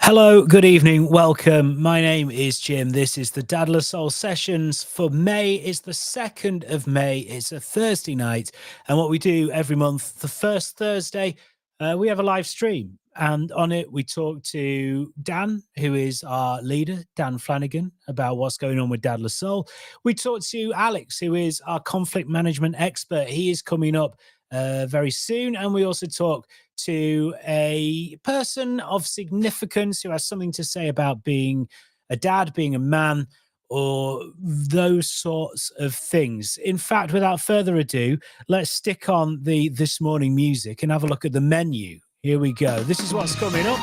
Hello, good evening, welcome. My name is Jim. This is the Dadler Soul Sessions for May. It's the 2nd of May. It's a Thursday night. And what we do every month, the first Thursday, we have a live stream. And on it, we talk to Dan, who is our leader, Dan Flanagan, about what's going on with Dadler Soul. We talk to Alex, who is our conflict management expert. He is coming up very soon. And we also talk to a person of significance who has something to say about being a dad, being a man, or those sorts of things. In fact, without further ado, let's stick on the This Morning music and have a look at the menu. Here we go. This is what's coming up.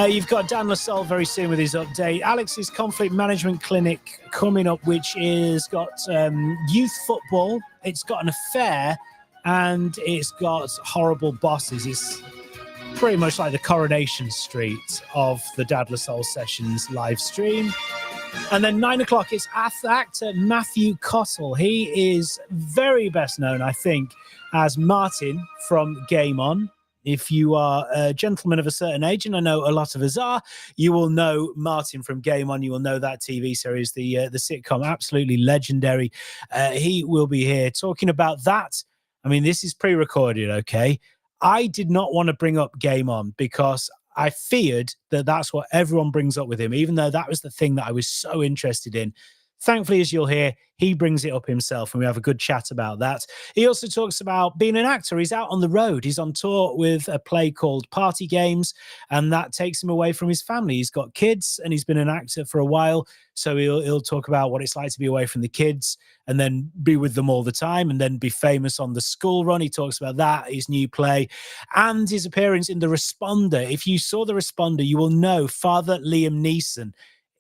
You've got Dan Lassalle very soon with his update. Alex's conflict management clinic coming up, which is got youth football. It's got an affair, and it's got horrible bosses. It's pretty much like the Coronation Street of the Dad Lassalle Sessions live stream. And then 9 o'clock, it's actor Matthew Cottle. He is very best known, I think, as Martin from Game On. If you are a gentleman of a certain age, and I know a lot of us are, you will know Martin from Game On. You will know that TV series, the sitcom, absolutely legendary. He will be here talking about that. I mean, this is pre-recorded, okay? I did not want to bring up Game On because I feared that that's what everyone brings up with him, even though that was the thing that I was so interested in. Thankfully, as you'll hear, he brings it up himself, and we have a good chat about that. He also talks about being an actor. He's out on the road. He's on tour with a play called Party Games, and that takes him away from his family. He's got kids, and he's been an actor for a while, so he'll talk about what it's like to be away from the kids and then be with them all the time and then be famous on the school run. He talks about that, his new play, and his appearance in The Responder. If you saw The Responder, you will know Father Liam Neeson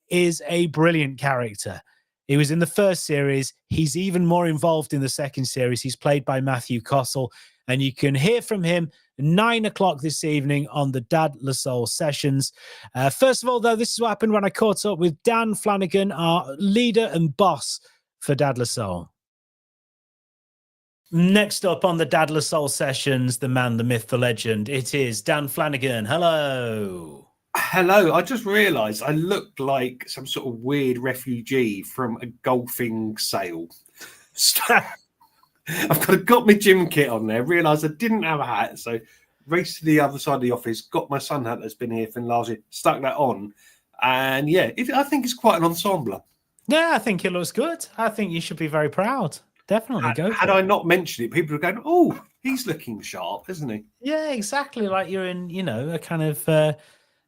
is a brilliant character. He was in the first series. He's even more involved in the second series. He's played by Matthew Cottle, and you can hear from him 9 o'clock this evening on the Dad Lassalle Sessions. First of all, though, this is what happened when I caught up with Dan Flanagan, our leader and boss for Dad Lassalle. Next up on the Dad Lassalle Sessions, the man, the myth, the legend, it is Dan Flanagan. Hello. Hello, I just realised I looked like some sort of weird refugee from a golfing sale. I've got my gym kit on there, realised I didn't have a hat, so raced to the other side of the office, got my sun hat that's been here for last year, stuck that on, and yeah, I think it's quite an ensemble. Yeah, I think it looks good. I think you should be very proud. Definitely go for it. Had I not mentioned it, people would go, oh, he's looking sharp, isn't he? Yeah, exactly, like you're in, a kind of...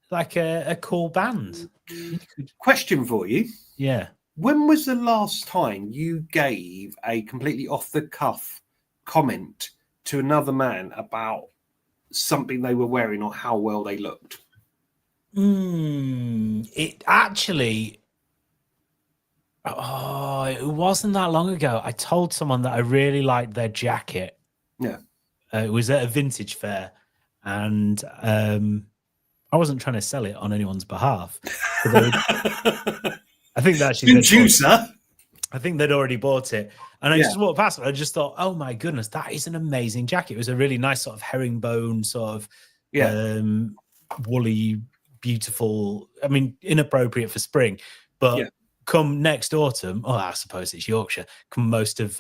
like a cool band. Question for you. Yeah. When was the last time you gave a completely off-the-cuff comment to another man about something they were wearing or how well they looked? It actually... it wasn't that long ago. I told someone that I really liked their jacket. Yeah. It was at a vintage fair, and... I wasn't trying to sell it on anyone's behalf. I think that actually... I think they'd already bought it. And I just walked past it. I just thought, oh my goodness, that is an amazing jacket. It was a really nice sort of herringbone, sort of woolly, beautiful, I mean, inappropriate for spring. But come next autumn, I suppose it's Yorkshire, come most of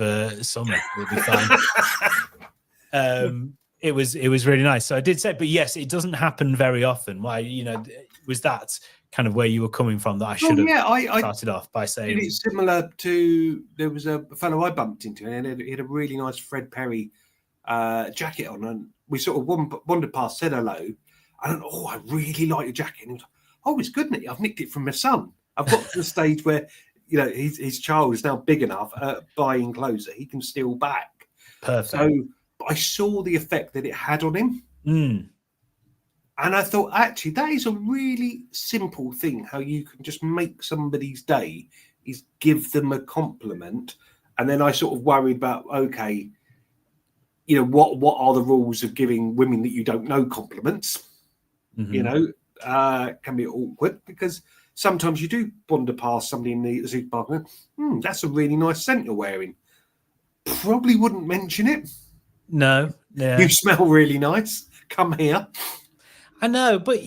summer, it'll be fine. It was really nice. So I did say, but yes, it doesn't happen very often. Why, was that kind of where you were coming from that I should have started off by saying? It's similar to, there was a fellow I bumped into, and he had a really nice Fred Perry jacket on, and we sort of wandered past, said hello, and I really like your jacket. And he was like, oh, it's good, Nick. I've nicked it from my son. I've got to the stage where, his child is now big enough buying clothes that he can steal back. Perfect. So I saw the effect that it had on him. And I thought, actually, that is a really simple thing, how you can just make somebody's day, is give them a compliment. And then I sort of worried about, okay, what are the rules of giving women that you don't know compliments? Can be awkward, because sometimes you do wander past somebody in the supermarket and go, that's a really nice scent you're wearing. Probably wouldn't mention it. No. Yeah. You smell really nice. Come here. I know, but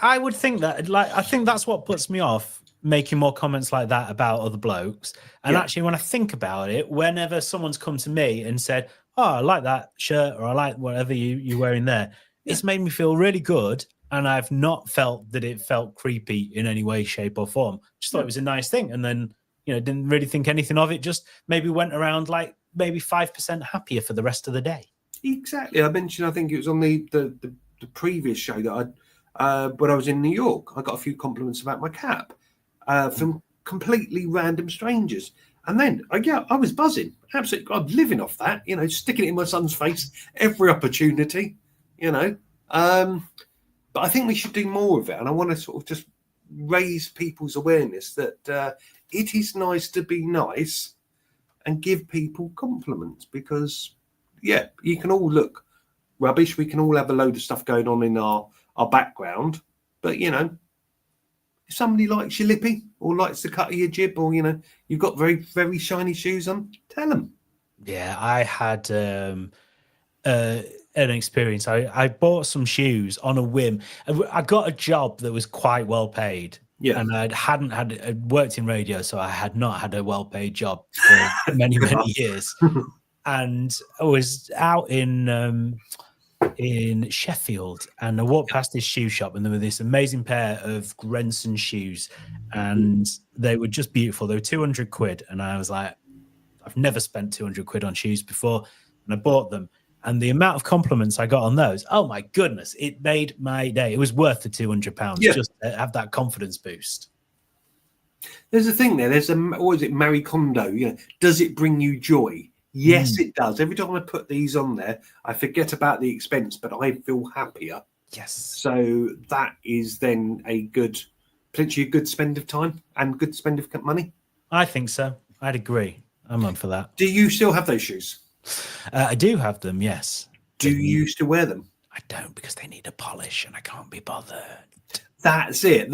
I would think that, like, I think that's what puts me off making more comments like that about other blokes. And Yeah, actually, when I think about it, whenever someone's come to me and said, "Oh, I like that shirt," or "I like whatever you're wearing there," yeah, it's made me feel really good. And I've not felt that it felt creepy in any way, shape, or form. Just thought yeah. it was a nice thing. And then, didn't really think anything of it. Just maybe went around like maybe 5% happier for the rest of the day. Exactly. I mentioned, I think it was on the previous show that when I was in New York, I got a few compliments about my cap from completely random strangers. And then, I was buzzing. Absolutely, I'm living off that, sticking it in my son's face every opportunity, you know. But I think we should do more of it. And I want to sort of just raise people's awareness that it is nice to be nice and give people compliments because, yeah, you can all look rubbish. We can all have a load of stuff going on in our background. But, if somebody likes your lippy or likes the cut of your jib or, you've got very, very shiny shoes on, tell them. Yeah, I had an experience. I bought some shoes on a whim. I got a job that was quite well paid. Yeah. And I'd worked in radio, so I had not had a well paid job for many, many years. And I was out in Sheffield, and I walked past this shoe shop, and there were this amazing pair of Grenson shoes, and they were just beautiful. They were 200 quid, and I was like, I've never spent 200 quid on shoes before, and I bought them. And the amount of compliments I got on those, oh my goodness, it made my day. It was worth the £200 just to have that confidence boost. There's a thing there. There's what is it, Marie Kondo? Does it bring you joy? Yes, it does. Every time I put these on there, I forget about the expense, but I feel happier. Yes. So that is then potentially a good spend of time and good spend of money. I think so. I'd agree. I'm on for that. Do you still have those shoes? I do have them, yes. Do you used to wear them? I don't, because they need a polish and I can't be bothered. That's it.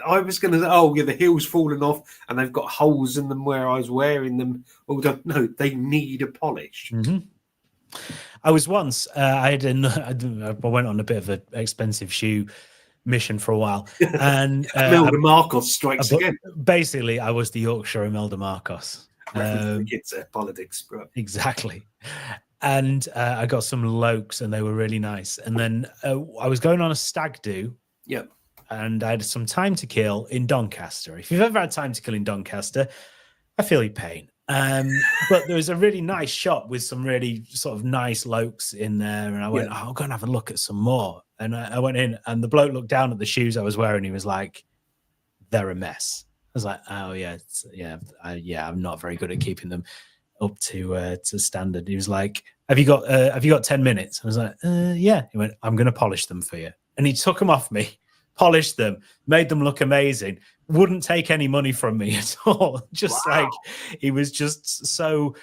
I was going to say, the heel's fallen off and they've got holes in them where I was wearing them. Although, no, they need a polish. Mm-hmm. I was once, I went on a bit of an expensive shoe mission for a while. And Imelda Marcos strikes again. Basically, I was the Yorkshire Imelda Marcos. It's politics, bro. Exactly. And I got some Lokes and they were really nice. And then I was going on a stag do. Yep. And I had some time to kill in Doncaster. If you've ever had time to kill in Doncaster, I feel your pain. But there was a really nice shop with some really sort of nice Lokes in there. And I went, I'm going to have a look at some more. And I went in and the bloke looked down at the shoes I was wearing. He was like, they're a mess. I was like, oh yeah, I'm not very good at keeping them up to standard. He was like, have you got 10 minutes? I was like, yeah. He went, I'm going to polish them for you. And he took them off me, polished them, made them look amazing, wouldn't take any money from me at all. Just like, he was just so,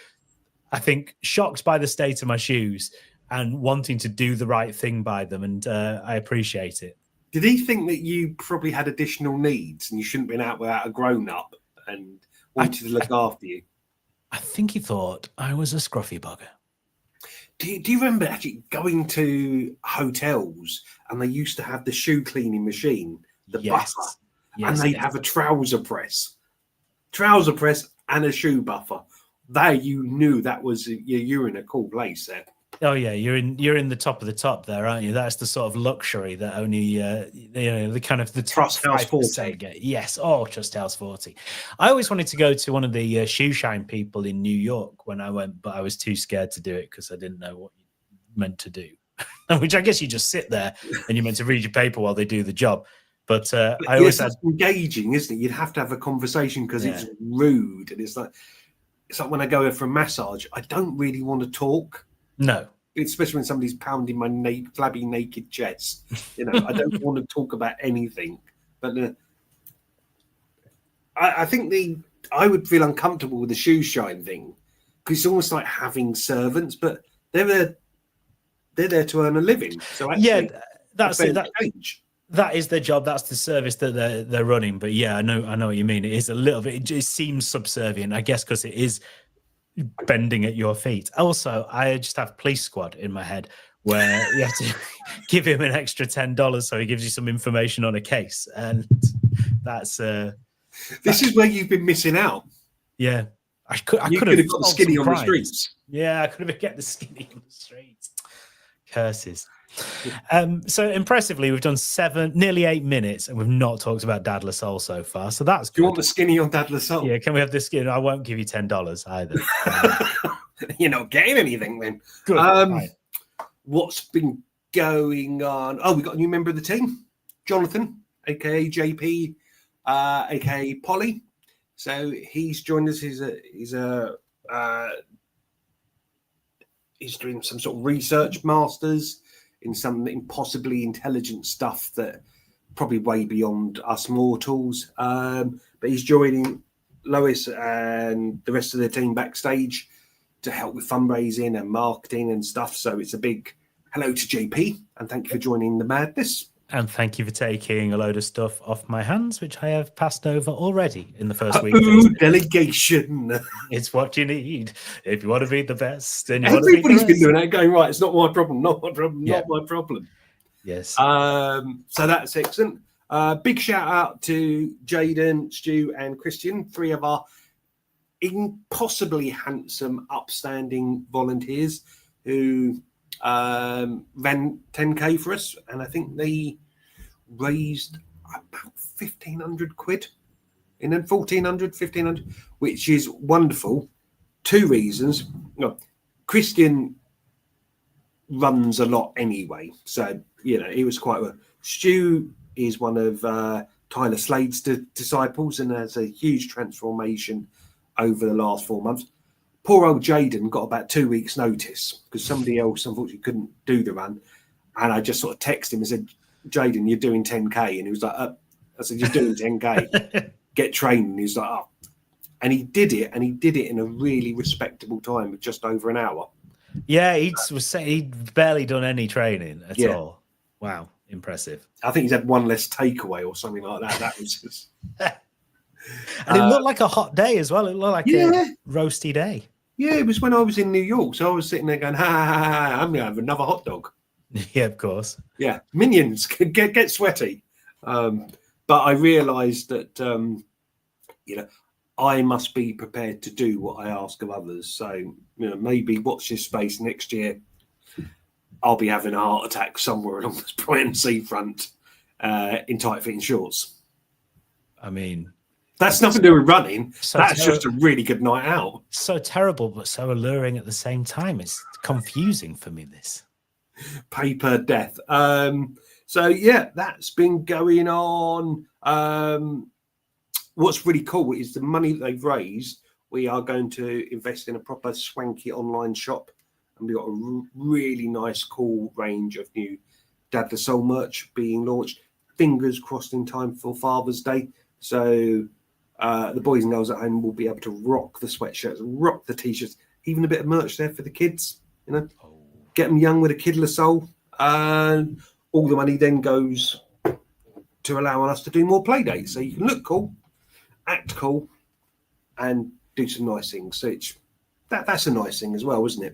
I think, shocked by the state of my shoes and wanting to do the right thing by them. And I appreciate it. Did he think that you probably had additional needs and you shouldn't have been out without a grown-up and wanted to look after you? I think he thought I was a scruffy bugger. Do you remember actually going to hotels and they used to have the shoe cleaning machine, the buffer, and they'd have a trouser press and a shoe buffer. There, you knew that was you're in a cool place there. Oh yeah, you're in the top of the top there, aren't you? That's the sort of luxury that only the kind of the Trust House 40 get. Yes, Trust House 40. I always wanted to go to one of the shoe shine people in New York when I went, but I was too scared to do it because I didn't know what you meant to do. Which I guess you just sit there and you're meant to read your paper while they do the job. But I always had engaging, isn't it? You'd have to have a conversation because it's rude, and it's like when I go in for a massage, I don't really want to talk. No, especially when somebody's pounding my flabby naked chest. I don't want to talk about anything. But I think I would feel uncomfortable with the shoe shine thing because it's almost like having servants, but they're there to earn a living. So actually, that's it. That is their job. That's the service that they're running. But yeah, I know what you mean. It is a little bit. It seems subservient, I guess, because it is bending at your feet. Also, I just have Police Squad in my head, where you have to give him an extra $10 so he gives you some information on a case, and that's this is where you've been missing out. Yeah, I could have got the skinny on the streets. Yeah, I could have kept the skinny on the streets. Curses. So impressively, we've done nearly 8 minutes, and we've not talked about Dad LaSalle so far. So that's good. Do you want the skinny on Dad LaSalle? Yeah, can we have the skinny? I won't give you $10 either. You're not getting anything then. Good. Right. What's been going on? Oh, we got a new member of the team, Jonathan, aka JP, aka Polly. So he's joined us. He's doing some sort of research masters in some impossibly intelligent stuff that probably way beyond us mortals. But he's joining Lois and the rest of the team backstage to help with fundraising and marketing and stuff. So it's a big hello to JP, and thank you for joining the madness. And thank you for taking a load of stuff off my hands, which I have passed over already in the first week. Delegation. It's what you need if you want to be the best. And everybody's been doing that, going, right, it's not my problem, not my problem, not my problem. Yes. So that's excellent. Big shout out to Jaden, Stu, and Christian, 3 of our impossibly handsome, upstanding volunteers who ran 10k for us, and I think they raised about 1,500 quid, and then 1,1500, which is wonderful. 2 reasons. Christian runs a lot anyway, so it was quite well. Stu is one of Tyler Slade's disciples and has a huge transformation over the last 4 months. Poor old Jaden got about 2 weeks' notice because somebody else unfortunately couldn't do the run, and I just sort of texted him and said, "Jaden, you're doing 10k," and he was like, I said, "You're doing 10k, get trained." And he was like, "Oh," and he did it, in a really respectable time of just over an hour. Yeah, he'd barely done any training at all. Wow, impressive. I think he's had one less takeaway or something like that. That was just... And it looked like a hot day as well. It looked like a roasty day. Yeah, it was when I was in New York. So I was sitting there going, I'm going to have another hot dog. Yeah, of course. Yeah, minions get sweaty. But I realised that, I must be prepared to do what I ask of others. So, maybe watch this space next year. I'll be having a heart attack somewhere along the Brighton seafront in tight-fitting shorts. I mean... That's nothing to do with running. That's just a really good night out. So terrible, but so alluring at the same time. It's confusing for me, this. Paper death. That's been going on. What's really cool is the money that they've raised, we are going to invest in a proper swanky online shop. And we've got a really nice, cool range of new Dad LaSalle merch being launched. Fingers crossed in time for Father's Day. So... the boys and girls at home will be able to rock the sweatshirts, rock the t-shirts, even a bit of merch there for the kids, get them young with a Kid LaSalle. And all the money then goes to allowing us to do more play dates. So you can look cool, act cool, and do some nice things. So that's a nice thing as well, isn't it?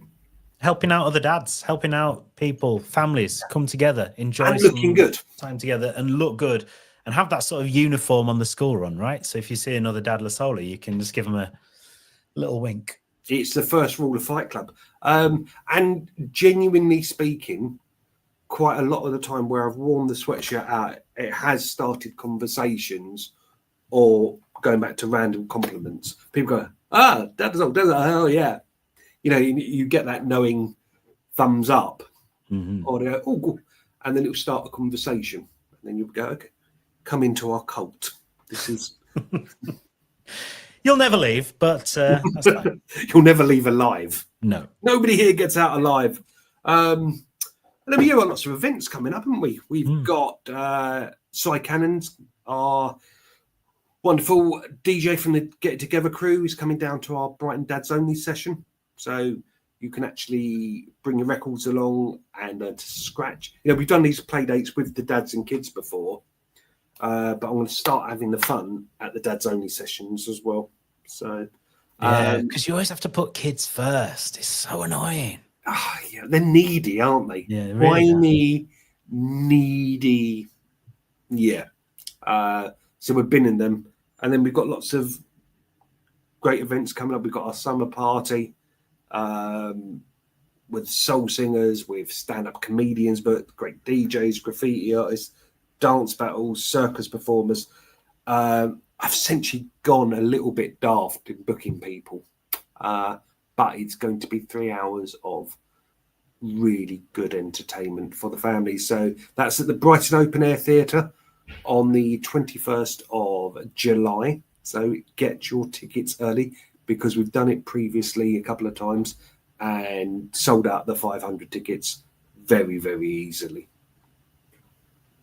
Helping out other dads, helping out people, families come together, enjoy and looking good time together and look good. And have that sort of uniform on the school run, right? So if you see another Dad LaSalle, you can just give them a little wink. It's the first rule of Fight Club. And genuinely speaking, quite a lot of the time where I've worn the sweatshirt out, it has started conversations or going back to random compliments. People go, Dad LaSalle, oh yeah. You get that knowing thumbs up. Mm-hmm. Or they go, oh, cool. And then it'll start a conversation. And then you'll go, okay. Come into our cult. This is... You'll never leave, but that's fine. You'll never leave alive. No. Nobody here gets out alive. And then we've got lots of events coming up, haven't we? We've got Cy Cannons, our wonderful DJ from the Get It Together crew, is coming down to our Brighton Dads Only session. So you can actually bring your records along and to scratch. We've done these play dates with the dads and kids before. But I'm going to start having the fun at the Dads Only sessions as well. So, because you always have to put kids first. It's so annoying. Yeah, they're needy, aren't they? Yeah, they really are. Whiny, needy. Yeah. So we've been in them, and then we've got lots of great events coming up. We've got our summer party with soul singers, with stand-up comedians, but great DJs, graffiti artists, dance battles, circus performers. I've essentially gone a little bit daft in booking people, but it's going to be 3 hours of really good entertainment for the family. So that's at the Brighton Open Air Theatre on the 21st of July. So get your tickets early, because we've done it previously a couple of times and sold out the 500 tickets very, very easily.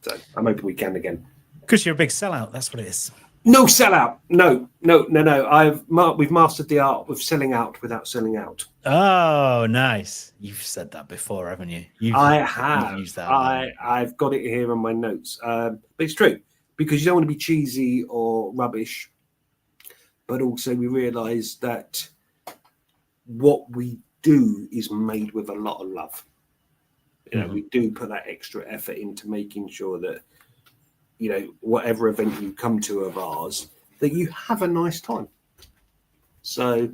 So I'm hoping we can again. Because you're a big sellout, that's what it is. No sellout. No. We've mastered the art of selling out without selling out. Oh, nice. You've said that before, haven't you? I have. You've used that I've got it here on my notes. But it's true, because you don't want to be cheesy or rubbish. But also we realise that what we do is made with a lot of love. You know, we do put that extra effort into making sure that, you know, whatever event you come to of ours, that you have a nice time. So,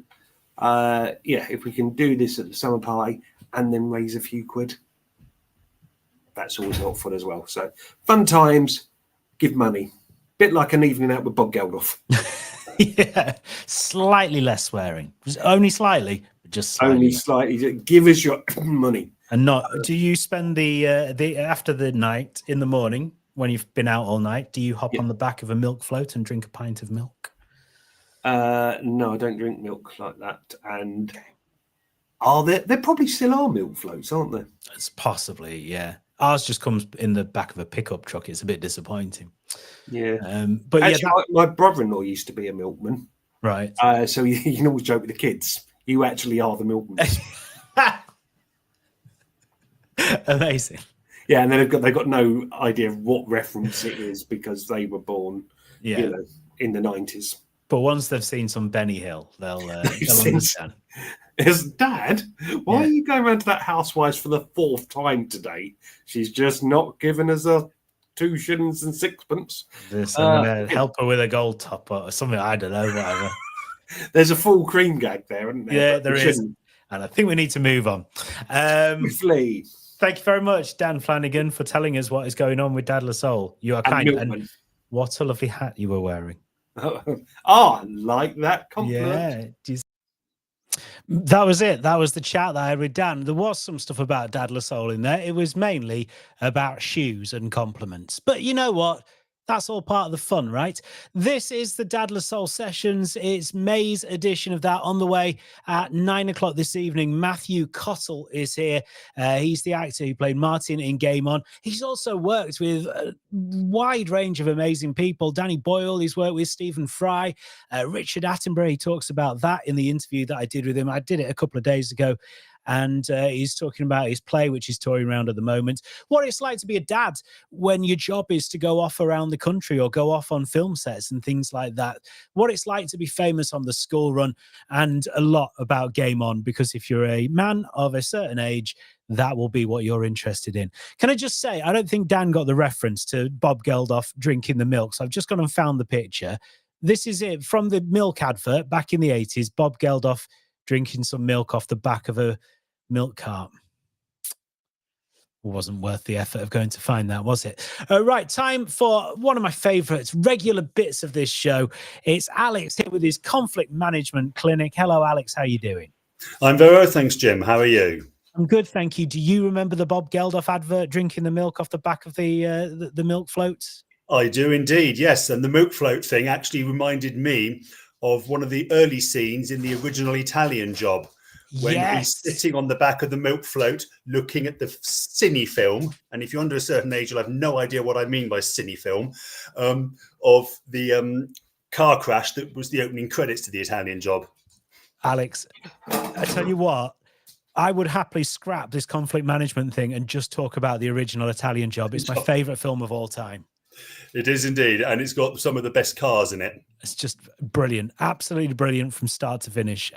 if we can do this at the summer party and then raise a few quid, that's always helpful as well. So, fun times, give money. Bit like an evening out with Bob Geldof. Yeah, slightly less swearing. Only slightly, but just slightly. Only slightly. Give us your money. And not. Do you spend the after the night in the morning when you've been out all night? Do you hop on the back of a milk float and drink a pint of milk? No, I don't drink milk like that. And there probably still are milk floats, aren't there? It's possibly, yeah. Ours just comes in the back of a pickup truck. It's a bit disappointing. Yeah. But actually, my brother-in-law used to be a milkman. Right. So you can always joke with the kids. You actually are the milkman. Amazing. Yeah, and then they've got no idea of what reference it is, because they were born, you know, in the 90s. But once they've seen some Benny Hill, they'll understand. Is Dad, why are you going around to that housewife for the 4th time today? She's just not given us a 2 shillings and 6pence. I'm going to help her with a gold top or something. I don't know, whatever. There's a full cream gag there, isn't there? Yeah, there is. And I think we need to move on. Briefly. Thank you very much, Dan Flanagan, for telling us what is going on with Dad LaSalle. You are kind. And what a lovely hat you were wearing. Like that compliment. Yeah. That was it. That was the chat that I had with Dan. There was some stuff about Dad LaSalle in there. It was mainly about shoes and compliments. But you know what? That's all part of the fun, right? This is the Dad LaSalle Sessions. It's May's edition of that, on the way at 9 o'clock this evening. Matthew Cottle is here. He's the actor who played Martin in Game On. He's also worked with a wide range of amazing people. Danny Boyle, he's worked with Stephen Fry, Richard Attenborough. He talks about that in the interview that I did with him. I did it a couple of days ago. And he's talking about his play, which is touring around at the moment. What it's like to be a dad when your job is to go off around the country or go off on film sets and things like that. What it's like to be famous on the school run, and a lot about Game On, because if you're a man of a certain age, that will be what you're interested in. Can I just say, I don't think Dan got the reference to Bob Geldof drinking the milk. So I've just gone and found the picture. This is it from the milk advert back in the 80s. Bob Geldof drinking some milk off the back of a milk cart. Wasn't worth the effort of going to find that, was it? Right, time for one of my favourites, regular bits of this show. It's Alex here with his conflict management clinic. Hello, Alex. How are you doing? I'm very well, thanks, Jim. How are you? I'm good, thank you. Do you remember the Bob Geldof advert, drinking the milk off the back of the milk floats? I do indeed, yes. And the milk float thing actually reminded me of one of the early scenes in the original Italian Job, when he's sitting on the back of the milk float looking at the cine film. And if you're under a certain age, you'll have no idea what I mean by cine film, of the car crash that was the opening credits to the Italian Job. Alex, I tell you what, I would happily scrap this conflict management thing and just talk about the original Italian Job. It's my favourite film of all time. It is indeed. And it's got some of the best cars in it. It's just brilliant. Absolutely brilliant from start to finish.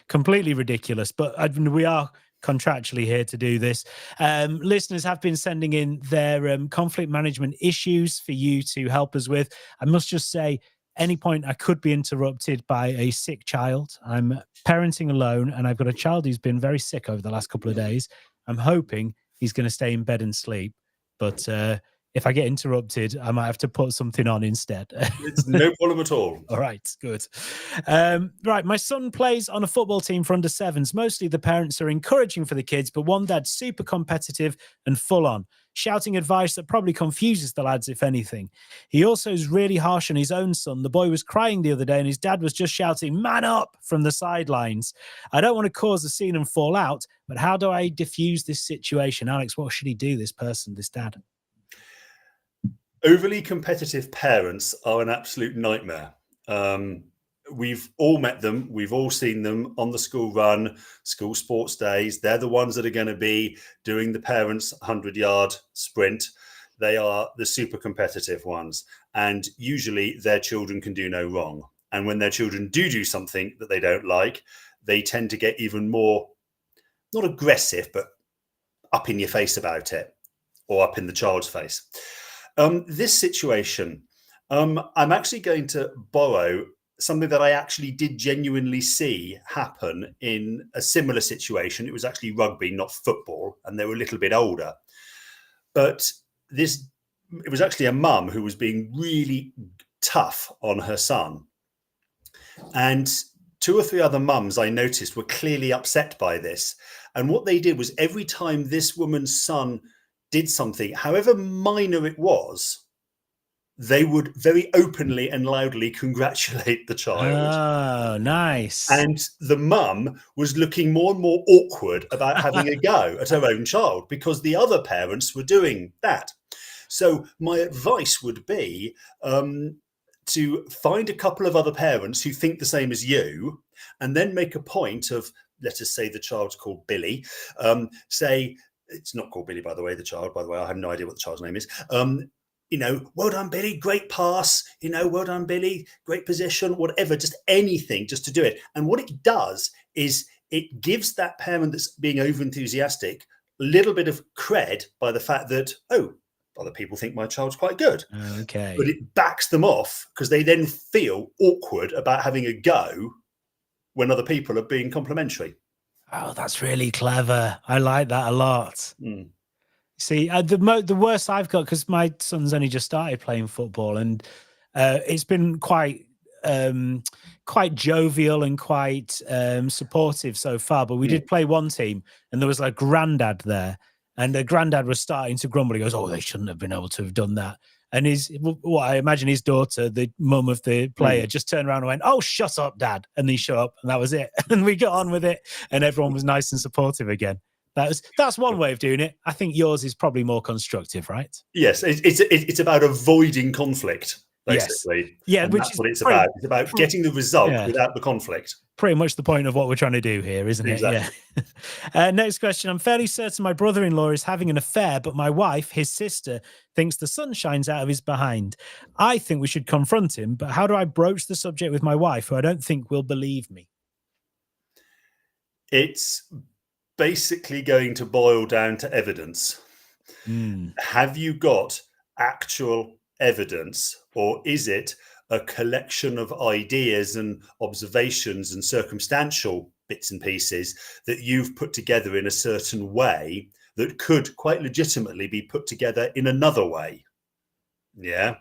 Completely ridiculous. But we are contractually here to do this. Listeners have been sending in their conflict management issues for you to help us with. I must just say, any point I could be interrupted by a sick child. I'm parenting alone, and I've got a child who's been very sick over the last couple of days. I'm hoping he's going to stay in bed and sleep, but if I get interrupted, I might have to put something on instead. It's no problem at all. All right, good. Right, my son plays on a football team for under sevens. Mostly the parents are encouraging for the kids, but one dad's super competitive and full on, shouting advice that probably confuses the lads, if anything. He also is really harsh on his own son. The boy was crying the other day and his dad was just shouting, "Man up," from the sidelines. I don't want to cause a scene and fall out, but how do I diffuse this situation? Alex, what should he do, this person, this dad? Overly competitive parents are an absolute nightmare. We've all met them. We've all seen them on the school run, school sports days. They're the ones that are going to be doing the parents' 100-yard sprint. They are the super competitive ones. And usually their children can do no wrong. And when their children do something that they don't like, they tend to get even more, not aggressive, but up in your face about it, or up in the child's face. This situation, I'm actually going to borrow something that I actually did genuinely see happen in a similar situation. It was actually rugby, not football, and they were a little bit older. But it was actually a mum who was being really tough on her son. And 2 or 3 other mums I noticed were clearly upset by this. And what they did was every time this woman's son did something, however minor it was, they would very openly and loudly congratulate the child. Oh, nice. And the mum was looking more and more awkward about having a go at her own child because the other parents were doing that. So my advice would be to find a couple of other parents who think the same as you, and then make a point of, let us say the child's called Billy, say, it's not called Billy, by the way, the child, by the way, I have no idea what the child's name is. Well done, Billy, great pass, well done, Billy, great position, whatever, just anything just to do it. And what it does is it gives that parent that's being over enthusiastic a little bit of cred by the fact that, oh, other people think my child's quite good. Okay. But it backs them off because they then feel awkward about having a go when other people are being complimentary. Oh, that's really clever. I like that a lot. Mm. See, the worst I've got, because my son's only just started playing football, and it's been quite jovial and quite supportive so far. But we did play one team, and there was like granddad there, and the granddad was starting to grumble. He goes, "Oh, they shouldn't have been able to have done that." And I imagine his daughter, the mum of the player, just turned around and went, "Oh, shut up, Dad." And he shut up, and that was it. And we got on with it, and everyone was nice and supportive again. That's one way of doing it. I think yours is probably more constructive, right? Yes, it's about avoiding conflict, basically. Yes. Yeah, and that's what it's about. It's about getting the result without the conflict. Pretty much the point of what we're trying to do here, isn't it? Exactly. Yeah. Next question. I'm fairly certain my brother-in-law is having an affair, but my wife, his sister, thinks the sun shines out of his behind. I think we should confront him, but how do I broach the subject with my wife, who I don't think will believe me? It's basically going to boil down to evidence. Have you got actual evidence, or is it a collection of ideas and observations and circumstantial bits and pieces that you've put together in a certain way that could quite legitimately be put together in another way? Yeah.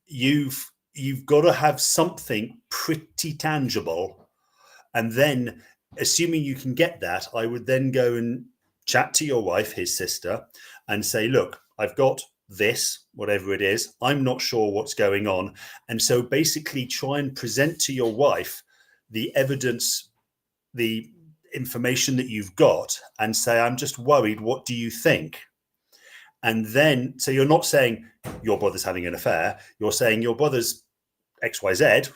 You've got to have something pretty tangible, and then assuming you can get that, I would then go and chat to your wife, his sister, and say, look, I've got this, whatever it is, I'm not sure what's going on. And so basically try and present to your wife the evidence, the information that you've got, and say, I'm just worried, what do you think? And then, so you're not saying your brother's having an affair, you're saying your brother's XYZ,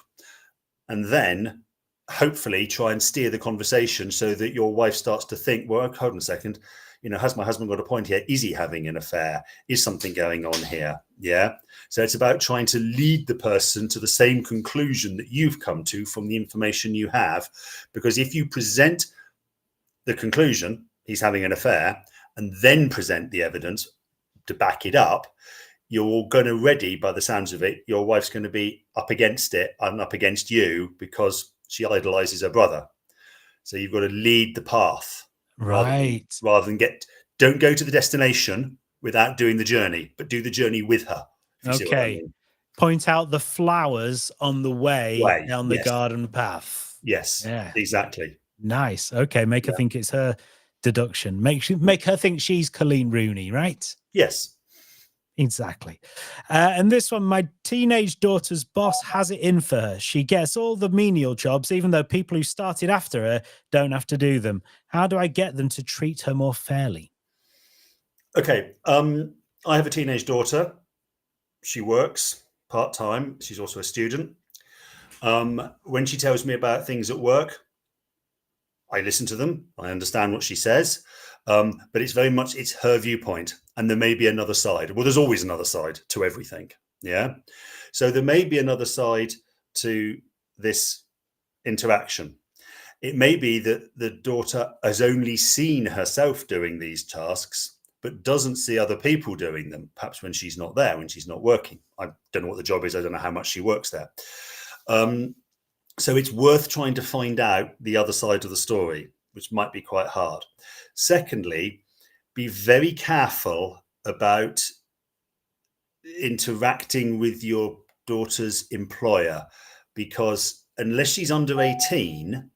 and then hopefully try and steer the conversation so that your wife starts to think, well, hold on a second, has my husband got a point here? Is he having an affair? Is something going on here? Yeah. So it's about trying to lead the person to the same conclusion that you've come to from the information you have. Because if you present the conclusion, he's having an affair, and then present the evidence to back it up, you're going to ready, by the sounds of it, your wife's going to be up against it and up against you because she idolizes her brother. So you've got to lead the path, right? Rather than don't go to the destination without doing the journey, but do the journey with her. Okay. I mean. Point out the flowers on the way down the garden path. Yes. Yeah. Exactly. Nice. Okay. Make her think it's her deduction. Make her think she's Colleen Rooney, right? Yes. Exactly. And this one, my teenage daughter's boss has it in for her. She gets all the menial jobs, even though people who started after her don't have to do them. How do I get them to treat her more fairly? Okay. I have a teenage daughter. She works part-time. She's also a student. When she tells me about things at work, I listen to them. I understand what she says. But it's very much, it's her viewpoint. And there may be another side. Well, there's always another side to everything. Yeah. So there may be another side to this interaction. It may be that the daughter has only seen herself doing these tasks, but doesn't see other people doing them, perhaps when she's not there, when she's not working. I don't know what the job is. I don't know how much she works there. So it's worth trying to find out the other side of the story, which might be quite hard. Secondly, be very careful about interacting with your daughter's employer, because unless she's under 18,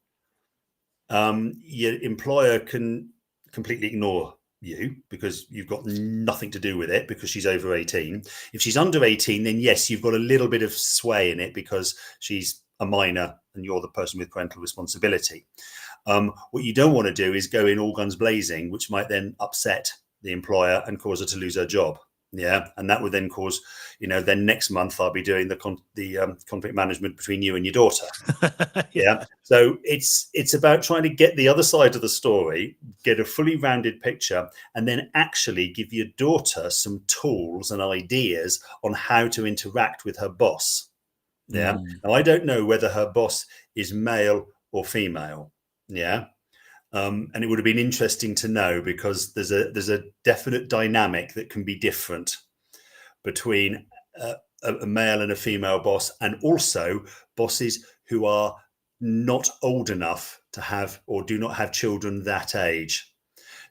your employer can completely ignore you because you've got nothing to do with it because she's over 18. If she's under 18, then yes, you've got a little bit of sway in it because she's a minor and you're the person with parental responsibility. What you don't want to do is go in all guns blazing, which might then upset the employer and cause her to lose her job. Yeah, and that would then cause, then next month I'll be doing the conflict management between you and your daughter. Yeah. So it's about trying to get the other side of the story, get a fully rounded picture, and then actually give your daughter some tools and ideas on how to interact with her boss. Yeah. Now I don't know whether her boss is male or female. Yeah. And it would have been interesting to know, because there's a definite dynamic that can be different between a male and a female boss, and also bosses who are not old enough to have or do not have children that age.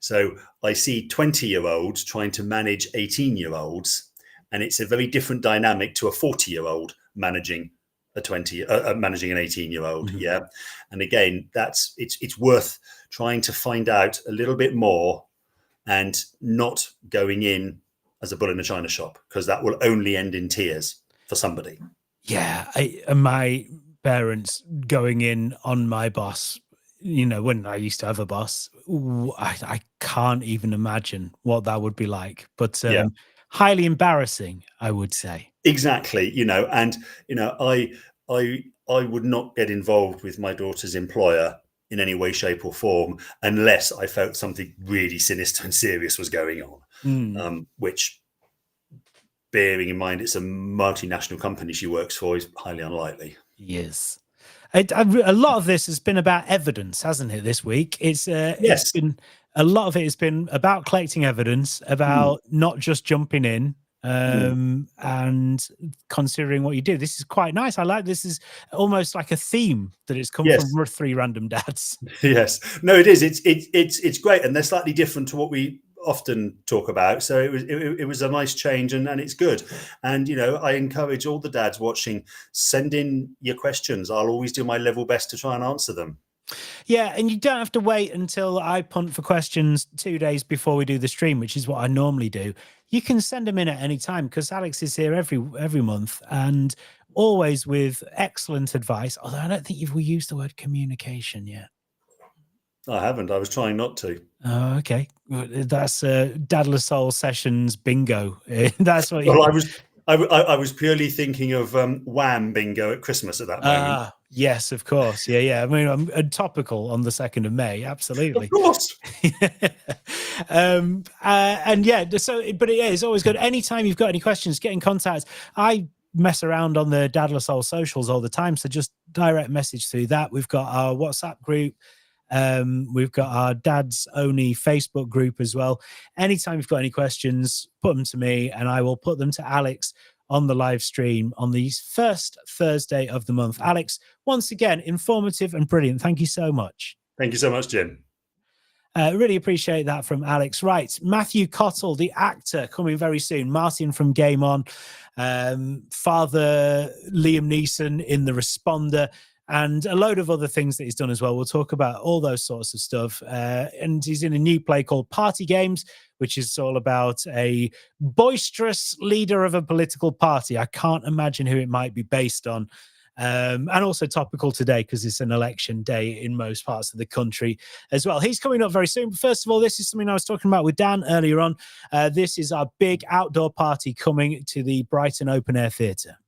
So I see 20-year-olds trying to manage 18-year-olds, and it's a very different dynamic to a 40-year-old managing managing an 18-year-old. Mm-hmm. Yeah. And again, it's worth trying to find out a little bit more and not going in as a bull in a china shop, because that will only end in tears for somebody. Yeah. My parents going in on my boss, when I used to have a boss, I can't even imagine what that would be like, but highly embarrassing, I would say. Exactly. I would not get involved with my daughter's employer in any way, shape or form unless I felt something really sinister and serious was going on, which, bearing in mind it's a multinational company she works for, is highly unlikely. Yes. A lot of this has been about evidence, hasn't it, this week? It's been a lot of it has been about collecting evidence, about not just jumping in, and considering what you do. This is quite nice. I like this. Is almost like a theme that it's come from 3 random dads. Yes, no, it is. It's great, and they're slightly different to what we often talk about. So it was a nice change, and it's good. And I encourage all the dads watching, send in your questions. I'll always do my level best to try and answer them. Yeah, and you don't have to wait until I punt for questions 2 days before we do the stream, which is what I normally do. You can send them in at any time, because Alex is here every month, and always with excellent advice. Although I don't think we used the word communication yet. I haven't. I was trying not to. Oh, okay. That's Dadless Soul Sessions bingo. That's what. Well, I was purely thinking of Wham bingo at Christmas at that moment. Yes, of course. Yeah. I mean, I'm topical on the 2nd of May. Absolutely. Of course. And but it's always good. Anytime you've got any questions, get in contact. I mess around on the Dadless Soul socials all the time, so just direct message through that. We've got our WhatsApp group. We've got our Dad's Only Facebook group as well. Anytime you've got any questions, put them to me and I will put them to Alex on the live stream on the first Thursday of the month. Alex, once again, informative and brilliant. Thank you so much. Thank you so much, Jim. Really appreciate that from Alex. Right, Matthew Cottle, the actor, coming very soon. Martin from Game On, Father Liam Neeson in The Responder, and a load of other things that he's done as well. We'll talk about all those sorts of stuff. And he's in a new play called Party Games, which is all about a boisterous leader of a political party. I can't imagine who it might be based on. And also topical today because it's an election day in most parts of the country as well. He's coming up very soon. But first of all, this is something I was talking about with Dan earlier on. This is our big outdoor party coming to the Brighton Open Air Theatre.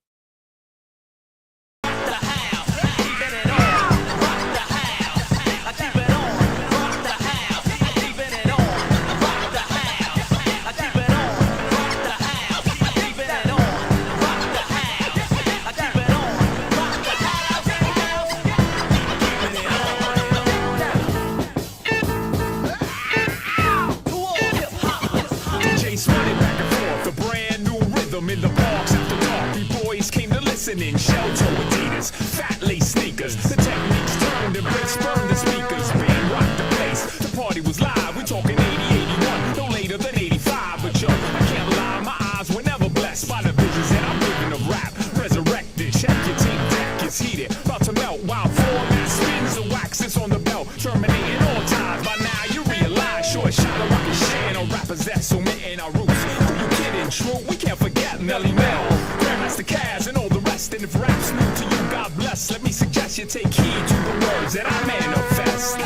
In the parks after dark, B-boys came to listen in shell-toe Adidas, fat lace sneakers. The techniques turned and bricks burned the speakers. Band rocked the place. The party was live. We're talking 80, 81, no later than 85. But yo, I can't lie, my eyes were never blessed by the visions that I'm living of rap. Resurrected, check your tape deck, it's heated, about to melt. While format spins the wax that's on the belt, terminating all ties. By now you realize, short shot of rocket shit on rappers that's omitting our roots. Who you kidding? True, we can't forget Melly Mel, Grandmaster Caz, and all the rest. And if rap's new to you, God bless. Let me suggest you take heed to the words that I manifest.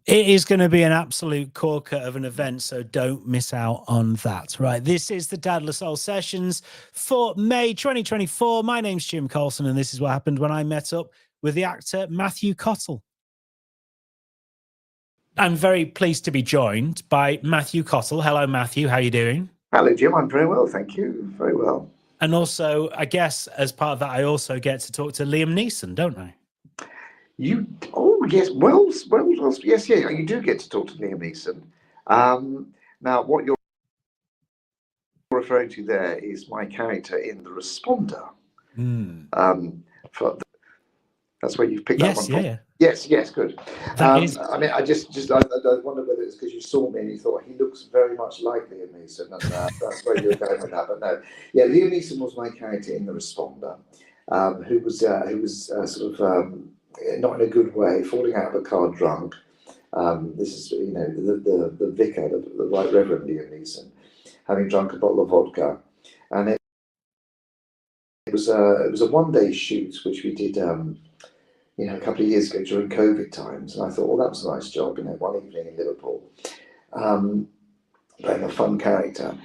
It is going to be an absolute corker of an event, so don't miss out on that. Right, this is the Dad Soul Sessions for May 2024. My name's Jim Colson, and this is what happened when I met up with the actor Matthew Cottle. I'm very pleased to be joined by Matthew Cottle. Hello, Matthew. How are you doing? Hello, Jim. I'm very well, thank you. Very well. And also, I guess, as part of that, I also get to talk to Liam Neeson, don't I? You? Oh, yes. Well, yes, yeah. You do get to talk to Liam Neeson. Now, what you're referring to there is my character in The Responder. That's where you've picked that one from. Yeah. Yes, good. I mean, I wonder whether it's because you saw me and you thought he looks very much like Liam Neeson, and that's where you were going with that. But no, yeah, Liam Neeson was my character in The Responder, who was sort of not in a good way, falling out of a car drunk. This is the vicar, the Right Reverend Liam Neeson, having drunk a bottle of vodka, and it was a one-day shoot which we did. A couple of years ago during COVID times, and I thought, well, that was a nice job, one evening in Liverpool, playing a fun character,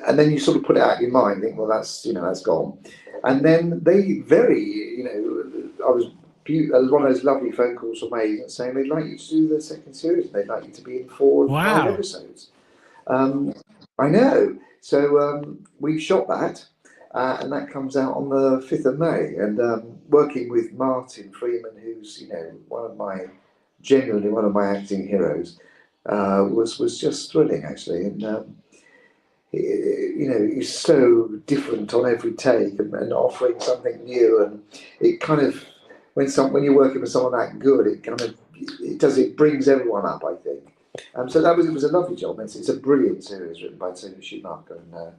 and then you sort of put it out of your mind, think, well, that's gone, and then they I was one of those lovely phone calls from agents saying they'd like you to do the second series, they'd like you to be in 4 or 5 episodes. I know, so we've shot that. And that comes out on the 5th of May. And working with Martin Freeman, who's genuinely one of my acting heroes, was just thrilling actually. And he's so different on every take and offering something new. And it kind of when you're working with someone that good, it brings everyone up, I think. So it was a lovely job. It's a brilliant series written by Tony Schumacher, and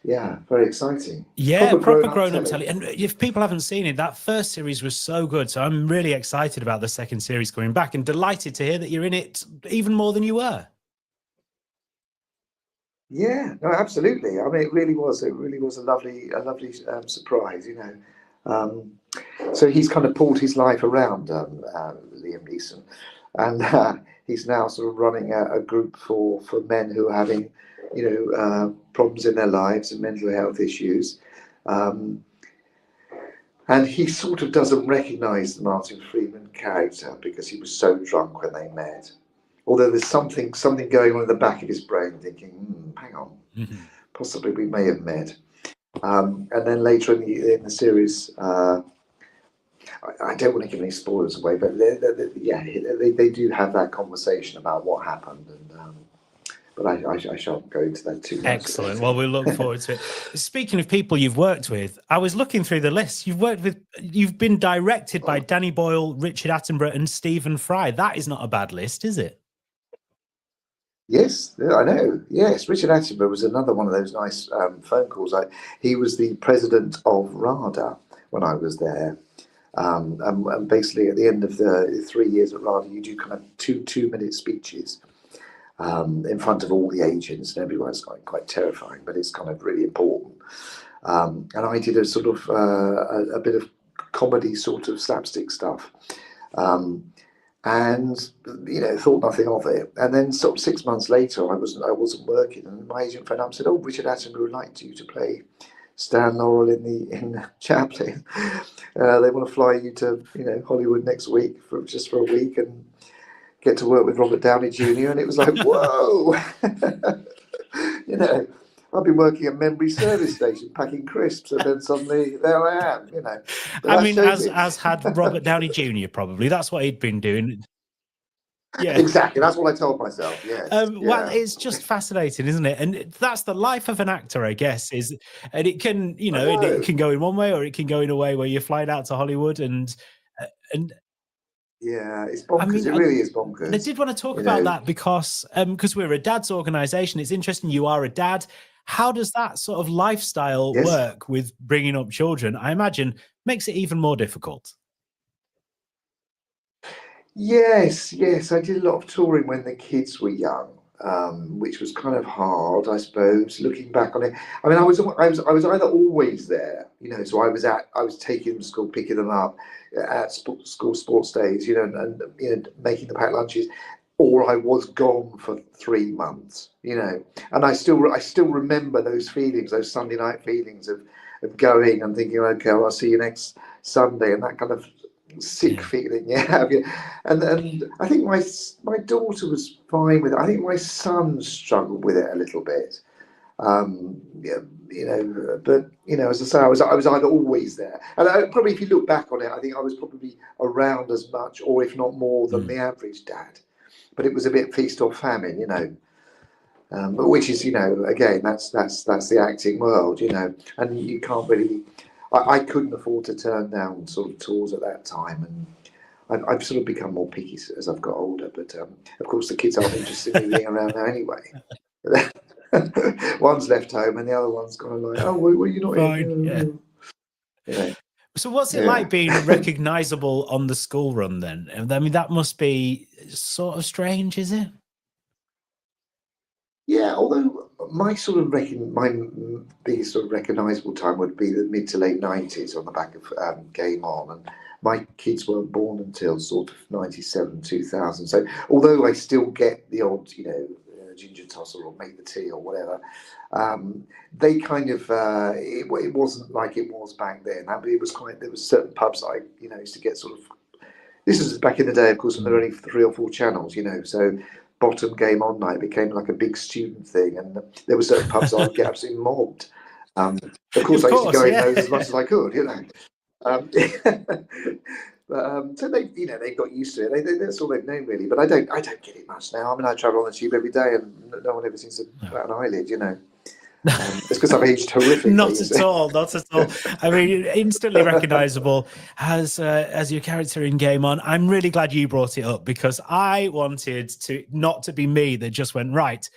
yeah, very exciting. Yeah, proper grown-up telly. And if people haven't seen it, that first series was so good. So I'm really excited about the second series coming back, and delighted to hear that you're in it even more than you were. Yeah, no, absolutely. I mean, it really was a lovely surprise, So he's kind of pulled his life around, Liam Neeson, and he's now sort of running a group for men who are having, problems in their lives and mental health issues. And he sort of doesn't recognise the Martin Freeman character because he was so drunk when they met. Although there's something going on in the back of his brain thinking, hang on, possibly we may have met. And then later in the series, I don't want to give any spoilers away, but they do have that conversation about what happened, and but I shan't go into that too much. Excellent. Well, we look forward to it. Speaking of people you've worked with, I was looking through the list. You've been directed by Danny Boyle, Richard Attenborough, and Stephen Fry. That is not a bad list, is it? Yes, I know. Yes, Richard Attenborough was another one of those nice phone calls. He was the president of RADA when I was there. And basically, at the end of the 3 years at RADA, you do kind of two-minute speeches in front of all the agents and everyone. It's quite terrifying, but it's kind of really important. And I did a sort of a bit of comedy, sort of slapstick stuff. And thought nothing of it. And then sort of 6 months later, I wasn't working, and my agent phoned up and said, "Oh, Richard Attenborough would like you to play Stan Laurel in Chaplin. They want to fly you to Hollywood next week just for a week and get to work with Robert Downey Jr." And it was like, whoa, I've been working at Membry service station packing crisps, and then suddenly there I am. But I mean, as had Robert Downey Jr. probably. That's what he'd been doing. Yeah, exactly. That's what I told myself. Yes. Well, it's just fascinating, isn't it? And that's the life of an actor, I guess. And it can, it can go in one way, or it can go in a way where you're flying out to Hollywood and. Yeah, it's bonkers. I mean, it really is bonkers. And I did want to talk about that because we're a dad's organisation. It's interesting. You are a dad. How does that sort of lifestyle work with bringing up children? I imagine makes it even more difficult. Yes. I did a lot of touring when the kids were young, which was kind of hard, I suppose. Looking back on it, I mean, I was either always there, so I was taking them to school, picking them up at school sports days, and making the packed lunches, or I was gone for 3 months, and I still remember those feelings, those Sunday night feelings of going and thinking, okay, well, I'll see you next Sunday, and that kind of sick feeling you have. And I think my daughter was fine with it. I think my son struggled with it a little bit. But as I say, I was either always there, and probably if you look back on it, I think I was probably around as much, or if not more, than the average dad. But it was a bit feast or famine, which is, again, that's the acting world, and you can't really. I couldn't afford to turn down sort of tours at that time, and I've sort of become more picky as I've got older. But of course, the kids aren't interested in me being around now anyway. One's left home, and the other one's gone like, "Oh, well, you're not fine." Yeah. So what's it like being recognisable on the school run then? I mean, that must be sort of strange, is it? Yeah, although my biggest sort of recognisable time would be the mid to late 90s on the back of Game On, and my kids weren't born until sort of 97, 2000. So although I still get the odd, ginger tussle or make the tea or whatever, they kind of it wasn't like it was back then. It was there was certain pubs I used to get sort of. This was back in the day, of course, when there were only 3 or 4 channels, so bottom Game On night became like a big student thing, and there were certain pubs I'd get absolutely mobbed. Of course, I used to go in those as much as I could, But so they've got used to it. That's all they've known really. But I don't get it much now. I mean, I travel on the tube every day, and no one ever seems to bat an eyelid. It's because I've aged horrifically. Not at all. I mean, instantly recognisable as your character in Game On. I'm really glad you brought it up, because I wanted to not to be me that just went, right,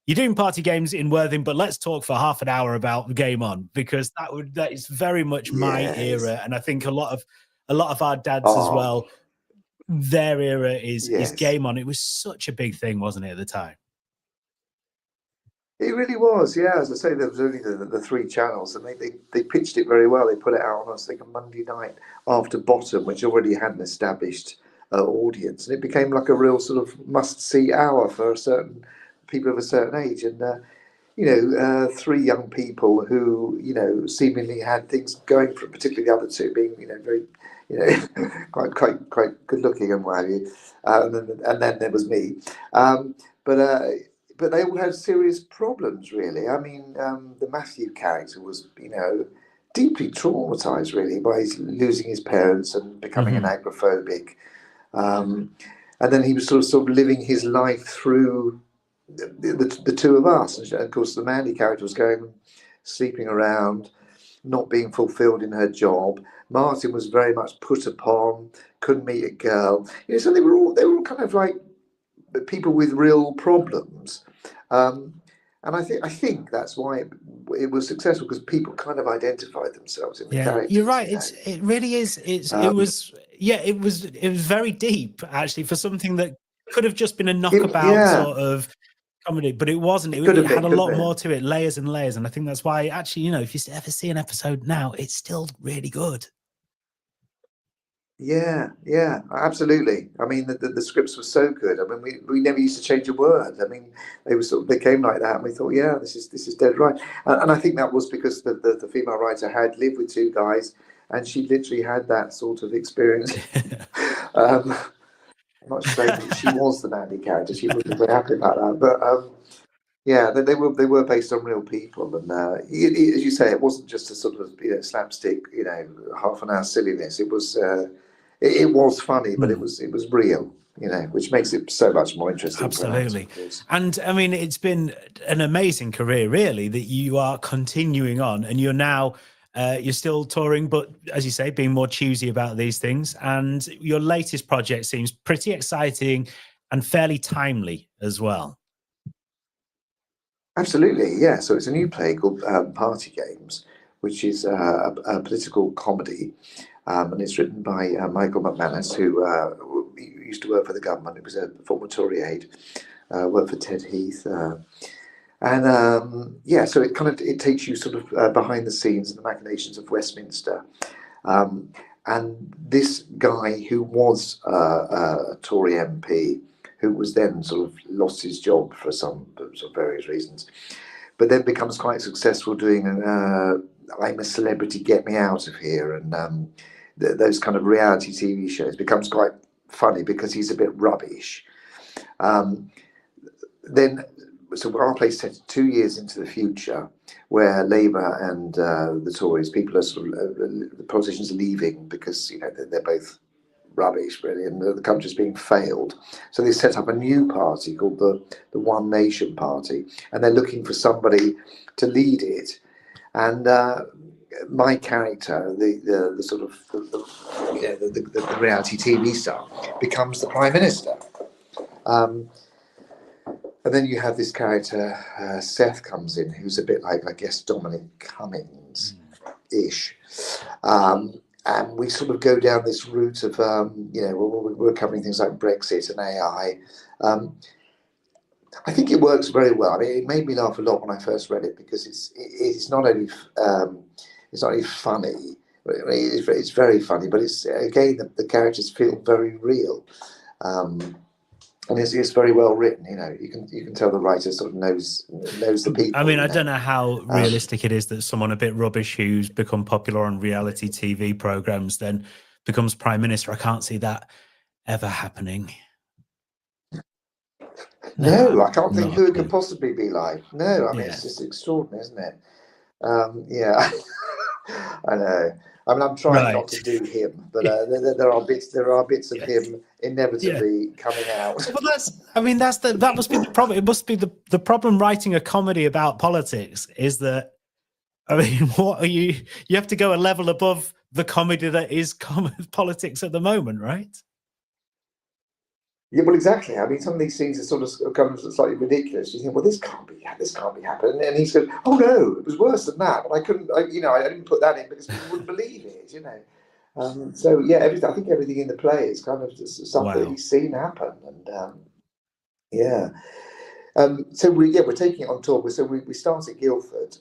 you're doing party games in Worthing, but let's talk for half an hour about Game On, because that is very much my era, and I think a lot of our dads as well. Their era is Game On. It was such a big thing, wasn't it, at the time? It really was, yeah. As I say, there was only the 3 channels, and they pitched it very well. They put it out on, I think, a Monday night after Bottom, which already had an established audience, and it became like a real sort of must-see hour for certain people of a certain age. And 3 young people who seemingly had things going for, particularly the other 2 being very quite good looking and what have you, and then there was me, but they all had serious problems, really. I mean, the Matthew character was, deeply traumatized, really, by his losing his parents and becoming an agoraphobic. And then he was sort of living his life through the two of us. And of course, the Mandy character was going, sleeping around, not being fulfilled in her job. Martin was very much put upon, couldn't meet a girl. You know, so they were all kind of like people with real problems. And I think that's why it was successful, because people kind of identified themselves in the characters. You're right. It really is. It was very deep, actually, for something that could have just been a knockabout sort of comedy, but it wasn't. It had a lot more to it, layers and layers. And I think that's why, actually, you know, if you ever see an episode now, it's still really good. Yeah, absolutely. I mean, the scripts were so good. I mean, we never used to change a word. I mean, they came like that, and we thought, yeah, this is dead right. And I think that was because the female writer had lived with two guys, and she literally had that sort of experience. I'm not saying that she was the Mandy character. She wasn't very happy about that, but yeah, they were based on real people, and as you say, it wasn't just a sort of slapstick, half an hour silliness. It was funny, but it was real, which makes it so much more interesting. Absolutely. And I mean, it's been an amazing career, really, that you are continuing on, and you're now you're still touring, but as you say, being more choosy about these things. And your latest project seems pretty exciting and fairly timely as well. Absolutely, yeah. So it's a new play called Party Games, which is a political comedy, and it's written by Michael McManus, who used to work for the government. He was a former Tory aide, worked for Ted Heath, and so it takes you sort of behind the scenes and the machinations of Westminster. And this guy who was a Tory MP, who was then sort of lost his job for some sort of various reasons, but then becomes quite successful doing I'm a Celebrity, Get Me Out of Here, and those kind of reality TV shows. Becomes quite funny because he's a bit rubbish. So our play set 2 years into the future, where Labour and the Tories, people are sort of the politicians are leaving because they're both rubbish, really, and the country's being failed. So they set up a new party called the One Nation Party, and they're looking for somebody to lead it. And my character, the sort of the reality TV star, becomes the Prime Minister. And then you have this character, Seth, comes in, who's a bit like, I guess, Dominic Cummings-ish. And we sort of go down this route of, we're covering things like Brexit and AI. I think it works very well. I mean, it made me laugh a lot when I first read it, because it's not only funny, it's very funny, but it's, again, the characters feel very real. And it's very well written. You can tell the writer sort of knows the people. I mean, I don't know how realistic it is that someone a bit rubbish who's become popular on reality TV programs then becomes Prime Minister. I can't see that ever happening. No, I can't think who it could possibly be like. No, I mean, it's just extraordinary, isn't it? Yeah, I know. I mean, I'm trying not to do him, but there are bits of him inevitably coming out. Well, that must be the problem. It must be the problem writing a comedy about politics is that, I mean, what are you have to go a level above the comedy that is politics at the moment, right? Yeah, well, exactly. I mean, some of these scenes are sort of come slightly ridiculous. You think, well, this can't be happening. And he said, oh no, it was worse than that. But I didn't put that in because people wouldn't believe it. So yeah, I think everything in the play is kind of just stuff that he's seen happen, and so we're taking it on tour. So we start at Guildford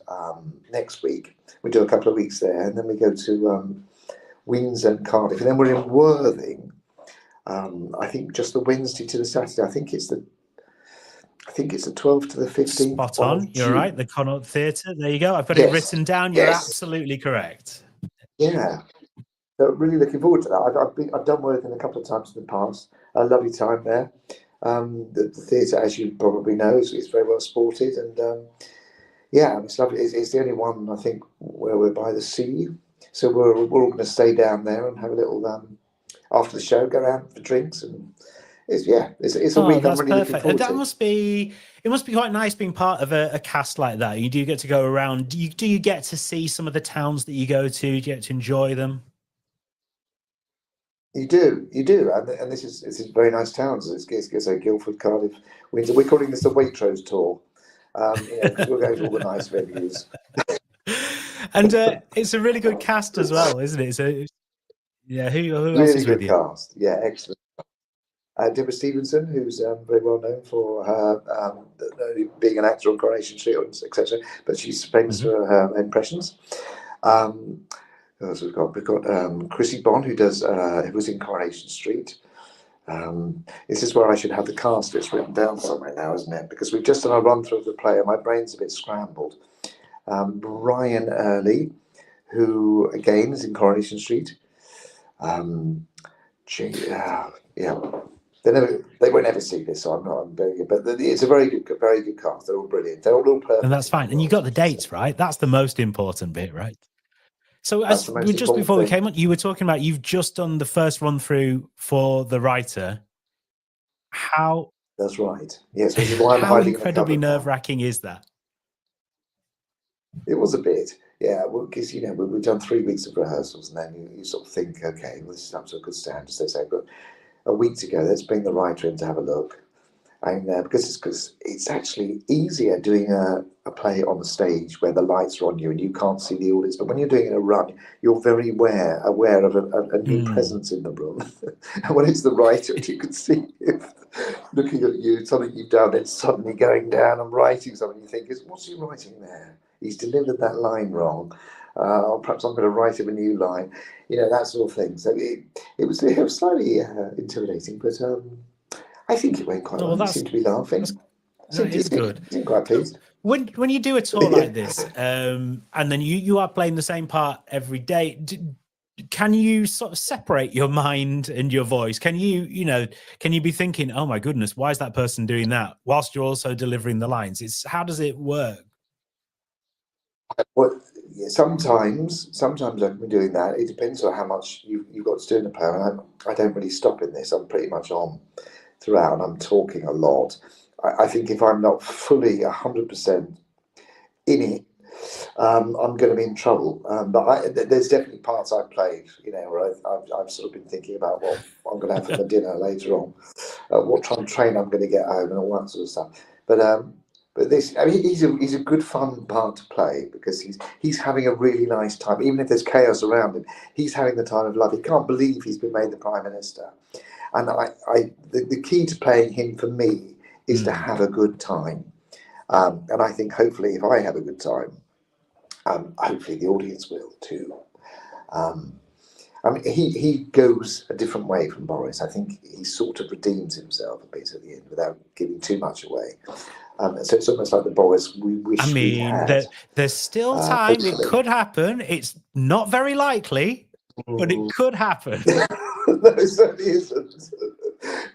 next week. We do a couple of weeks there, and then we go to Windsor and Cardiff, and then we're in Worthing. I think just the Wednesday to the Saturday. I think it's the 12th to the 15th. Spot on. You're right. The Connaught Theatre. There you go. I've got it written down. You're absolutely correct. Yeah. So really looking forward to that. I've done Worthing a couple of times in the past. A lovely time there. The theatre, as you probably know, is very well supported, and Yeah, it's lovely. It's the only one I think where we're by the sea, so we're all going to stay down there and have a little after the show, go out for drinks, and it's a Oh, week I'm that's really looking perfect. And forward that to. must be, it must be quite nice being part of a cast like that. You do get to go around. Do you get to see some of the towns that you go to? Do you get to enjoy them? You do, and this is very nice towns. It's Guildford, Cardiff, Windsor. We're calling this the Waitrose tour, because we're going to all the nice venues. And it's a really good cast as well, isn't it? So, yeah, who else Really is with good you? cast. Yeah, excellent. Deborah Stevenson, who's very well known for her being an actor on Coronation Street, etc. But she's famous for her impressions. Who else we've got? We've got Chrissy Bond, who was in Coronation Street. This is where I should have the cast list written down somewhere now, isn't it? Because we've just done a run through of the play, and my brain's a bit scrambled. Brian Early, who again is in Coronation Street. Yeah. They won't ever see this, so I'm very good. But it's a very good cast. They're all brilliant. They're all perfect. And that's fine. And you got the dates right. That's the most important bit, right? So That's the most just before important we came on, you were talking about you've just done the first run through for the writer. How? That's right. Yes, which is why I'm How hiding incredibly in the cupboard now. nerve-wracking is that? It was a bit, yeah, because we've done 3 weeks of rehearsals, and then you sort of think, okay, well, this is up to a good standard, as they say. But a week to go, let's bring the writer in to have a look. And because it's actually easier doing a play on the stage where the lights are on you and you can't see the audience. But when you're doing it in a run, you're very aware of a new presence in the room. And when it's the writer, you can see him looking at you, something you've done, then suddenly going down and writing something. You think, what's he writing there? He's delivered that line wrong. Or perhaps I'm going to write him a new line. That sort of thing. So it was slightly intimidating, but I think it went quite well. You seem to be laughing. It's good. Seem quite pleased. When you do a tour like this, and then you are playing the same part every day, can you sort of separate your mind and your voice? Can you be thinking, oh my goodness, why is that person doing that? Whilst you're also delivering the lines. How does it work? Well, sometimes I can be doing that. It depends on how much you've got to do in the play. I don't really stop in this. I'm pretty much on throughout, and I'm talking a lot. I think if I'm not fully 100% in it, I'm going to be in trouble. But there's definitely parts I've played, where I've sort of been thinking about what I'm going to have for my dinner later on, what train I'm going to get home, and all that sort of stuff. But this, he's a good fun part to play because he's having a really nice time. Even if there's chaos around him, he's having the time of life. He can't believe he's been made the Prime Minister. And the key to playing him for me is to have a good time. And I think hopefully if I have a good time, hopefully the audience will too. He goes a different way from Boris. I think he sort of redeems himself a bit at the end without giving too much away. So it's almost like the Boris we wish we had. There's still time. Hopefully. It could happen. It's not very likely, but it could happen. No, it certainly isn't.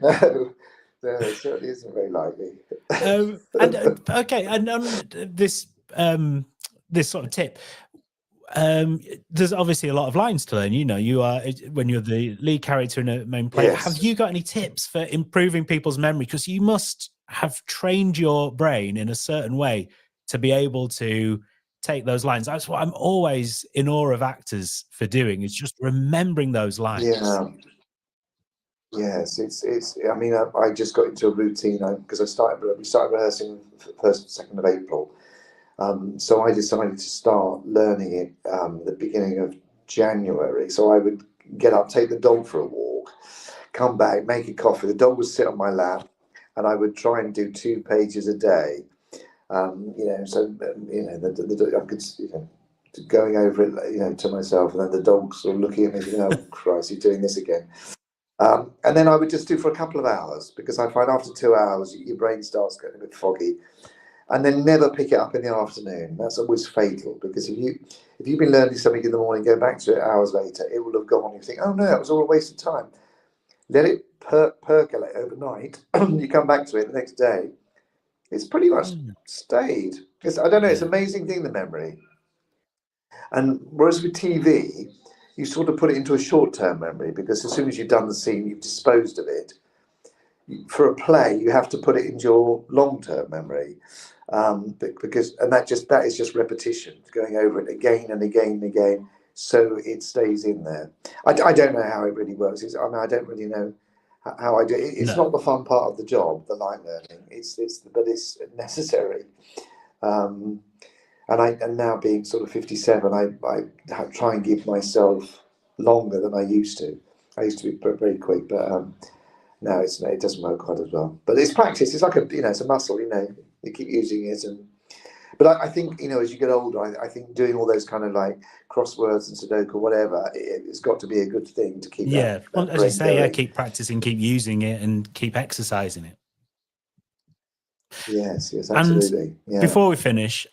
No, it certainly isn't very likely. And on this sort of tip, there's obviously a lot of lines to learn. You are, when you're the lead character in a main play. Yes. Have you got any tips for improving people's memory? Because you must have trained your brain in a certain way to be able to take those lines. That's what I'm always in awe of actors for doing, is just remembering those lines. Yeah. Yes, it's. I just got into a routine because we started rehearsing the 1st, 2nd of April. So I decided to start learning it the beginning of January. So I would get up, take the dog for a walk, come back, make a coffee. The dog would sit on my lap, and I would try and do 2 pages a day. I could, going over it, to myself, and then the dog sort of looking at me, thinking, "Oh Christ, you're doing this again." And then I would just do for a couple of hours, because I find after 2 hours your brain starts getting a bit foggy. And then never pick it up in the afternoon. That's always fatal, because if you've been learning something in the morning, go back to it hours later, it will have gone. You think, oh no, that was all a waste of time. Let it percolate overnight. You come back to it the next day, it's pretty much stayed. I don't know. It's an amazing thing, the memory. And whereas with TV, you sort of put it into a short-term memory because as soon as you've done the scene, you've disposed of it. For a play, you have to put it into your long-term memory, because that is just repetition, going over it again and again and again, so it stays in there. I don't know how it really works. I don't really know how I do it. It's not the fun part of the job, the line learning. But it's necessary. And now being sort of 57, I try and give myself longer than I used to. I used to be very quick, but no, it doesn't work quite as well. But it's practice. It's like it's a muscle. You keep using it, but I think as you get older, I think doing all those kind of like crosswords and Sudoku, whatever, it's got to be a good thing to keep. Yeah, well, as you say, going. keep practicing, keep using it, and keep exercising it. Yes, absolutely. And before we finish,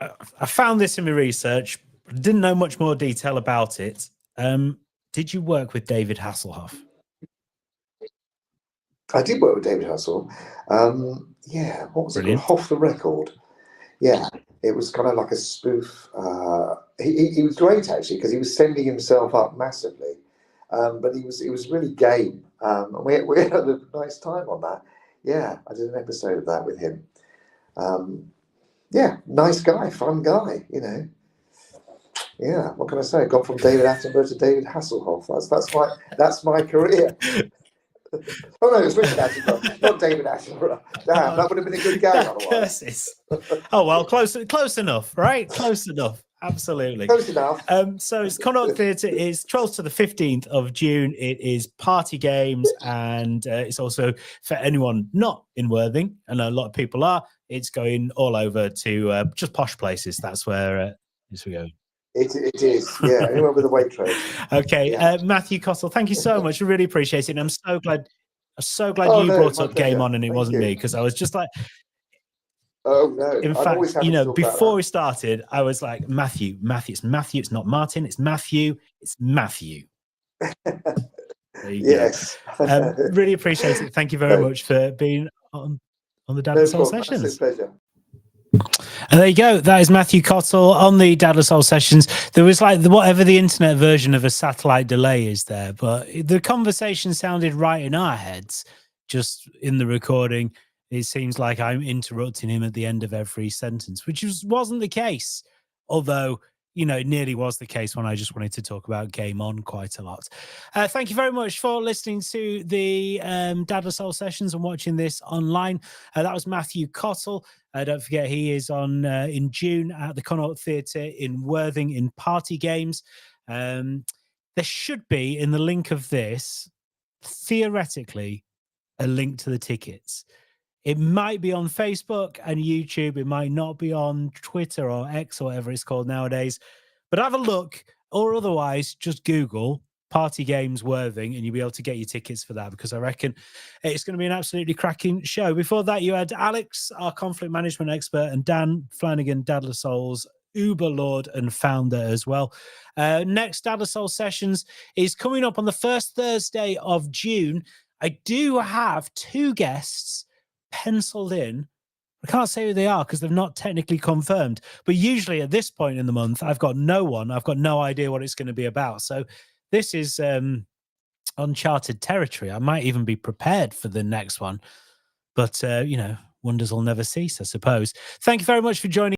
I found this in my research. Didn't know much more detail about it. Did you work with David Hasselhoff? I did work with David Hasselhoff. What was Brilliant. it called? Off the Record. Yeah, it was kind of like a spoof. He was great actually because he was sending himself up massively, but he was really game. And we had a nice time on that. Yeah, I did an episode of that with him. Nice guy, fun guy. Yeah, what can I say? Gone from David Attenborough to David Hasselhoff. That's my career. Oh no, it's Richard Attenborough, not David Attenborough. Damn, that would have been a good game otherwise. Curses. Oh well, close enough, right? Close enough. Absolutely. Close enough. So it's Cottle Theatre is 12th to the 15th of June. It is party games, and it's also for anyone not in Worthing, and a lot of people are. It's going all over to just posh places. That's where we go. It is, yeah. Anyone with a Waitrose. Okay, yeah. Matthew Cottle, thank you so much. I really appreciate it. And I'm so glad you brought up Game On and it wasn't me, because I was just like, oh no. In fact, before we started, I was like, Matthew, it's Matthew. It's not Martin. It's Matthew. It's Matthew. There you yes. go. Really appreciate it. Thank you very much for being on the Dadless Soul Sessions. It's a pleasure. And there you go. That is Matthew Cottle on the Dadless Soul Sessions. There was like whatever the internet version of a satellite delay is there, but the conversation sounded right in our heads. Just in the recording, it seems like I'm interrupting him at the end of every sentence, which wasn't the case. Although, it nearly was the case when I just wanted to talk about Game On quite a lot. Thank you very much for listening to the Dadless Soul Sessions and watching this online. That was Matthew Cottle. Don't forget, he is on in June at the Connaught Theatre in Worthing in Party Games. There should be, in the link of this, theoretically, a link to the tickets. It might be on Facebook and YouTube. It might not be on Twitter or X or whatever it's called nowadays. But have a look, or otherwise just Google Party Games Worthing and you'll be able to get your tickets for that, because I reckon it's going to be an absolutely cracking show. Before that, you had Alex, our conflict management expert, and Dan Flanagan, Dadless Souls Uber Lord and founder as well. Next Dadless Soul Sessions is coming up on the first Thursday of June. I do have two guests penciled in. I can't say who they are because they've not technically confirmed, but usually at this point in the month, I've got no idea what it's going to be about. So this is uncharted territory. I might even be prepared for the next one, but wonders will never cease, I suppose. Thank you very much for joining